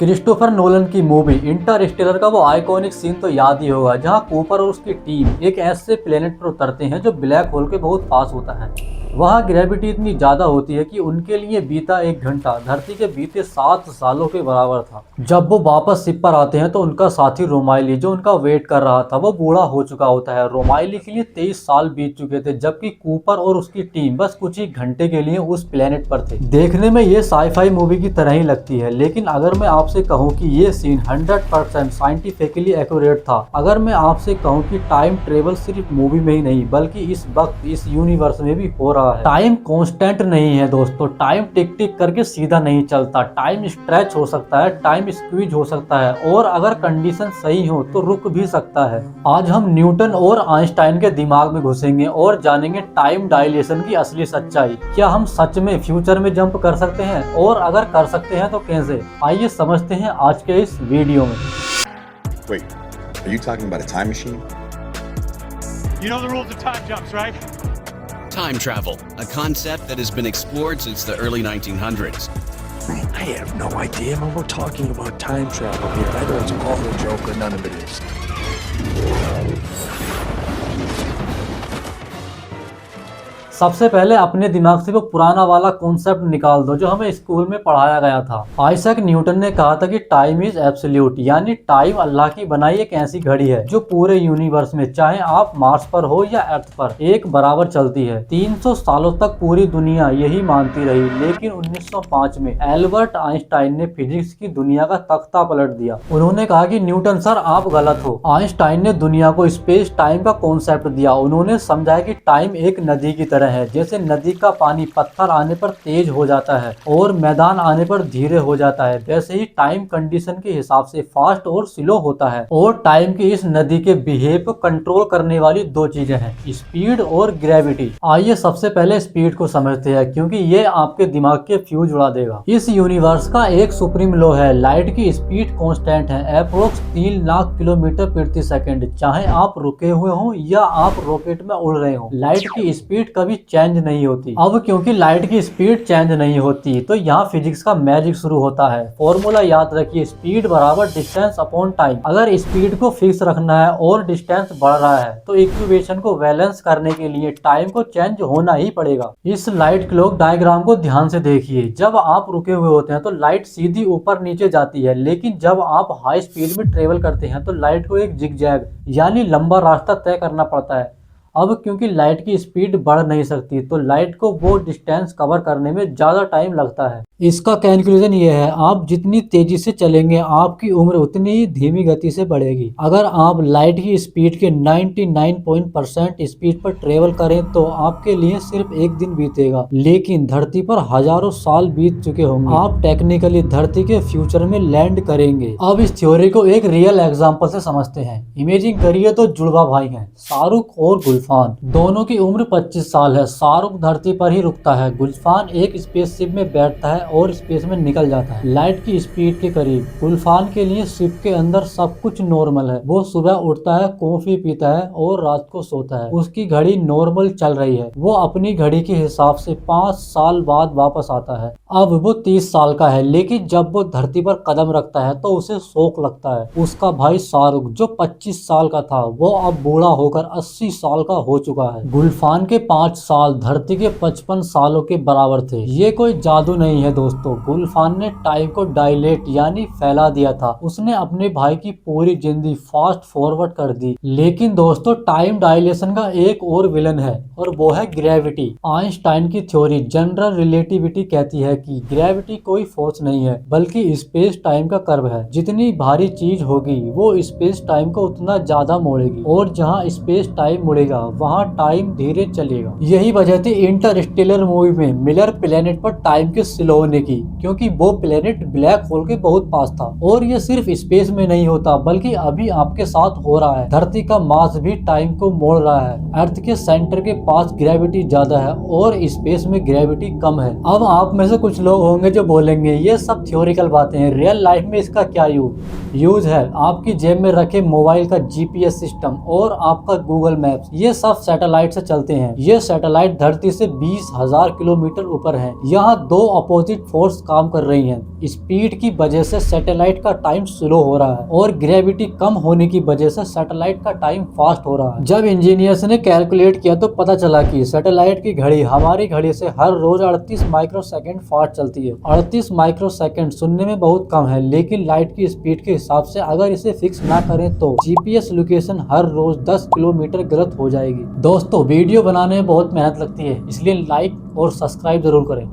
Christopher Nolan की movie Interstellar का वो आइकॉनिक सीन तो याद ही होगा, जहां कूपर और उसकी टीम एक ऐसे प्लेनेट पर उतरते हैं जो ब्लैक होल के बहुत पास होता है। वहाँ ग्रेविटी इतनी ज्यादा होती है कि उनके लिए बीता 1 घंटा धरती के बीते 7 सालों के बराबर था। जब वो वापस शिप पर आते हैं तो उनका साथी रोमाइली, जो उनका वेट कर रहा था, वो बूढ़ा हो चुका होता है। रोमाइली के लिए 23 साल बीत चुके थे, जबकि कूपर और उसकी टीम बस कुछ ही घंटे के लिए उस प्लेनेट पर थे। देखने में ये साईफाई मूवी की तरह ही लगती है, लेकिन अगर मैं आपसे कहूँ कि ये सीन 100% साइंटिफिकली एक्यूरेट था, अगर मैं आपसे कहूँ कि टाइम ट्रेवल सिर्फ मूवी में ही नहीं बल्कि इस वक्त इस यूनिवर्स में भी हो रहा है। टाइम कांस्टेंट नहीं है दोस्तों, टाइम टिक टिक करके सीधा नहीं चलता, टाइम स्ट्रेच हो सकता है, टाइम स्क्वीज हो सकता है, और अगर कंडीशन सही हो तो रुक भी सकता है। आज हम न्यूटन और आइंस्टाइन के दिमाग में घुसेंगे और जानेंगे टाइम डायलेशन की असली सच्चाई। क्या हम सच में फ्यूचर में जंप कर सकते हैं, और अगर कर सकते हैं तो कैसे? आइए समझते हैं आज के इस वीडियो में। Wait, are you talking about a time machine? You know the rules of time jumps, right? Time travel, a concept that has been explored since the early 1900s. I have no idea when we're talking about time travel here. Either it's all a joke or none of it is. सबसे पहले अपने दिमाग से वो पुराना वाला concept निकाल दो जो हमें स्कूल में पढ़ाया गया था। आइजैक न्यूटन ने कहा था कि टाइम इज एब्सोल्यूट, यानी टाइम अल्लाह की बनाई एक ऐसी घड़ी है जो पूरे यूनिवर्स में, चाहे आप मार्स पर हो या अर्थ पर, एक बराबर चलती है। 300 सालों तक पूरी दुनिया यही मानती रही, लेकिन 1905 में एल्बर्ट आइंस्टाइन ने फिजिक्स की दुनिया का तख्ता पलट दिया। उन्होंने कहा कि न्यूटन सर आप गलत हो। आइंस्टाइन ने दुनिया को स्पेस टाइम का कॉन्सेप्ट दिया। उन्होंने समझाया कि टाइम एक नदी की तरह है, जैसे नदी का पानी पत्थर आने पर तेज हो जाता है और मैदान आने पर धीरे हो जाता है, वैसे ही टाइम कंडीशन के हिसाब से फास्ट और स्लो होता है। और टाइम की इस नदी के बिहेव को कंट्रोल करने वाली दो चीजें हैं, स्पीड और ग्रेविटी। आइए सबसे पहले स्पीड को समझते हैं, क्योंकि ये आपके दिमाग के फ्यूज उड़ा देगा। इस यूनिवर्स का एक सुप्रीम लॉ है, लाइट की स्पीड कांस्टेंट है, अप्रोक्स 3 लाख किलोमीटर प्रति सेकंड। चाहे आप रुके हुए हो या आप रॉकेट में उड़ रहे हो, लाइट की स्पीड कभी चेंज नहीं होती। अब क्योंकि लाइट की स्पीड चेंज नहीं होती तो यहाँ फिजिक्स का मैजिक शुरू होता है। फॉर्मूला याद रखिए, स्पीड बराबर डिस्टेंस अपॉन टाइम। अगर स्पीड को फिक्स रखना है और डिस्टेंस बढ़ रहा है तो इक्वेशन को बैलेंस करने के लिए टाइम को चेंज होना ही पड़ेगा। इस लाइट क्लॉक डायग्राम को ध्यान से देखिए। जब आप रुके हुए होते हैं तो लाइट सीधी ऊपर नीचे जाती है, लेकिन जब आप हाई स्पीड में ट्रेवल करते हैं तो लाइट को एक जिगजैग यानी लंबा रास्ता तय करना पड़ता है। अब क्योंकि लाइट की स्पीड बढ़ नहीं सकती तो लाइट को वो डिस्टेंस कवर करने में ज्यादा टाइम लगता है। इसका कैलकुलेशन ये है, आप जितनी तेजी से चलेंगे आपकी उम्र उतनी ही धीमी गति से बढ़ेगी। अगर आप लाइट की स्पीड के 99% स्पीड पर ट्रेवल करें तो आपके लिए सिर्फ एक दिन बीतेगा, लेकिन धरती पर हजारों साल बीत चुके होंगे। आप टेक्निकली धरती के फ्यूचर में लैंड करेंगे। अब इस थ्योरी को एक रियल एग्जाम्पल से समझते हैं। इमेजिन करिए तो जुड़वा भाई हैं, शाहरुख और गुलफान। दोनों की उम्र 25 साल है। शाहरुख धरती पर ही रुकता है, गुलफान एक स्पेसशिप में बैठता है और स्पेस में निकल जाता है लाइट की स्पीड के करीब। गुलफान के लिए शिप के अंदर सब कुछ नॉर्मल है। वो सुबह उठता है, कॉफी पीता है और रात को सोता है। उसकी घड़ी नॉर्मल चल रही है। वो अपनी घड़ी के हिसाब से 5 साल बाद वापस आता है। अब वो 30 साल का है, लेकिन जब वो धरती पर कदम रखता है तो उसे शौक लगता है। उसका भाई शाहरुख जो 25 साल का था, वो अब बूढ़ा होकर 80 साल का हो चुका है। गुलफान के 5 साल धरती के 55 सालों के बराबर थे। ये कोई जादू नहीं है दोस्तों, गुलफान ने टाइम को डायलेट यानी फैला दिया था। उसने अपने भाई की पूरी जिंदगी फास्ट फॉरवर्ड कर दी। लेकिन दोस्तों टाइम डायलेशन का एक और विलन है और वो है ग्रेविटी। आइंस्टाइन की थ्योरी जनरल रिलेटिविटी कहती है कि ग्रेविटी कोई फोर्स नहीं है बल्कि स्पेस टाइम का कर्व है। जितनी भारी चीज होगी वो स्पेस टाइम को उतना ज्यादा मोड़ेगी, और जहाँ स्पेस टाइम मुड़ेगा वहाँ टाइम धीरे चलेगा। यही वजह थी इंटरस्टेलर मूवी में मिलर प्लेनेट पर टाइम के स्लो होने की, क्योंकि वो प्लेनेट ब्लैक होल के बहुत पास था। और ये सिर्फ स्पेस में नहीं होता बल्कि अभी आपके साथ हो रहा है। धरती का मास भी टाइम को मोड़ रहा है। अर्थ के सेंटर के पास ग्रेविटी ज्यादा है और स्पेस में ग्रेविटी कम है। अब आप में से कुछ लोग होंगे जो बोलेंगे ये सब थ्योरिकल बातें हैं, रियल लाइफ में इसका क्या यूज है? आपकी जेब में रखे मोबाइल का GPS सिस्टम और आपका गूगल मैप्स, ये ये सब सैटेलाइट से चलते हैं। ये सैटेलाइट धरती से 20,000 किलोमीटर ऊपर है। यहाँ दो अपोजिट फोर्स काम कर रही हैं। स्पीड की वजह से सैटेलाइट का टाइम स्लो हो रहा है और ग्रेविटी कम होने की वजह से सैटेलाइट का टाइम फास्ट हो रहा है। जब इंजीनियर्स ने कैलकुलेट किया तो पता चला कि सैटेलाइट की घड़ी हमारी घड़ी से हर रोज 38 माइक्रोसेकंड फास्ट चलती है। 38 माइक्रोसेकंड सुनने में बहुत कम है, लेकिन लाइट की स्पीड के हिसाब से अगर इसे फिक्स ना करें तो जीपीएस लोकेशन हर रोज 10 किलोमीटर गलत हो जाएगी। दोस्तों, वीडियो बनाने में बहुत मेहनत लगती है, इसलिए लाइक और सब्सक्राइब जरूर करें।